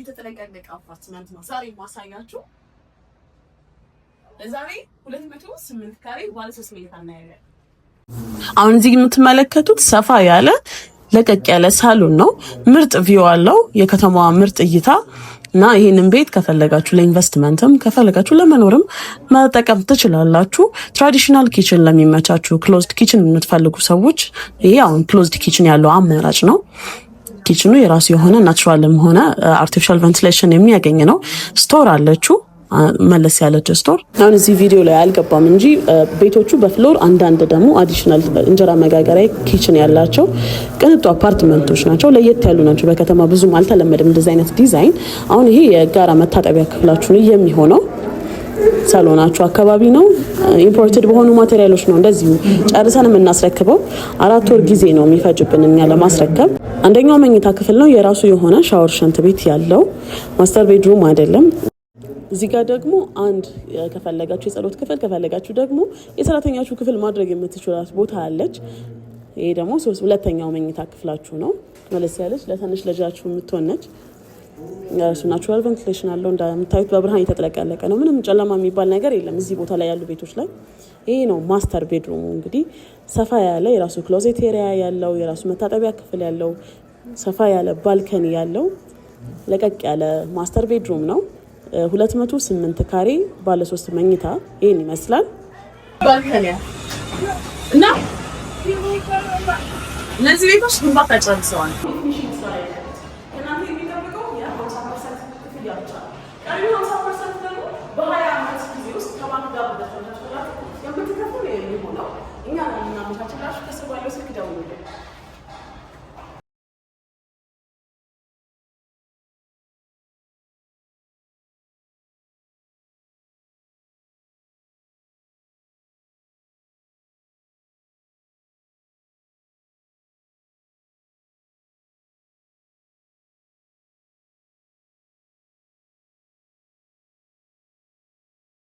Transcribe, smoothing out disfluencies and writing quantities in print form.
የተጠለቀለቀ አፓርትመንት ነው ዛሬ ማሳያችሁ። ለዛሬ 208 ካሬ ባለ 3 መኝታ እናያለን። አሁን እዚህ የምትመለከቱት ሰፋ ያለ ለቀቅ ያለ ሳሎን ነው። ምርጥ ቪው አለው፣ የከተማዋ ምርጥ እይታ እና ይሄንን ቤት ከፈለጋችሁ ለኢንቨስትመንትም ከፈለጋችሁ ለመኖርም መጠቀም ትችላላችሁ። ትራዲሽናል ኪችን ለሚመቻችሁ፣ ክሎዝድ ኪችን የምትፈልጉ ሰዎች ይሄ አሁን ክሎዝድ ኪችን ያለው አማራጭ ነው። ኪችኑ የራሱ የሆነ ናቹራልም ሆነ አርቲፊሻል ቬንቲሌሽን የሚያገኝ ነው። ስቶር አለችው፣ መለስ ያለች ስቶር። አሁን እዚህ ቪዲዮ ላይ አልገባም እንጂ ቤቶቹ በፍሎር አንዳንድ ደግሞ አዲሽናል እንጀራ መጋገሪያ ኪችን ያላቸው ቅንጡ አፓርትመንቶች ናቸው። ለየት ያሉ ናቸው። በከተማ ብዙም አልተለመደም እንደዚህ አይነት ዲዛይን። አሁን ይሄ የጋራ መታጠቢያ ክፍላችሁ የሚሆነው ሳሎናችሁ አካባቢ ነው። ኢምፖርትድ በሆኑ ማቴሪያሎች ነው እንደዚሁ ጨርሰን የምናስረክበው። 4 ወር ጊዜ ነው የሚፈጅብን እኛ ለማስረከብ። አንደኛው መኝታ ክፍል ነው፣ የራሱ የሆነ ሻወር ሽንት ቤት ያለው ማስተር ቤድሩም አይደለም። እዚህ ጋር ደግሞ አንድ ከፈለጋችሁ የጸሎት ክፍል ከፈለጋችሁ ደግሞ የሰራተኛችሁ ክፍል ማድረግ የምትችሉት ቦታ አለች። ይሄ ደግሞ ሁለተኛው መኝታ ክፍላችሁ ነው። መለስ ያለች ለትንሽ ልጃችሁ የምትሆነች ያሱ ናቹራል ቬንቲሌሽን አለው። እንደምታዩት በብርሃን የተጠለቀለቀ ነው። ምንም ጨለማ የሚባል ነገር የለም እዚህ ቦታ ላይ ያሉ ቤቶች ላይ። ይሄ ነው ማስተር ቤድሩም። እንግዲህ ሰፋ ያለ የራሱ ክሎዜት ኤሪያ ያለው፣ የራሱ መታጠቢያ ክፍል ያለው፣ ሰፋ ያለ ባልከኒ ያለው ለቀቅ ያለ ማስተር ቤድሩም ነው። 208 ካሬ ባለ 3 መኝታ ይሄን ይመስላል። ባልከኒ እና እነዚህ ቤቶች ግንባታ ጨርሰዋል።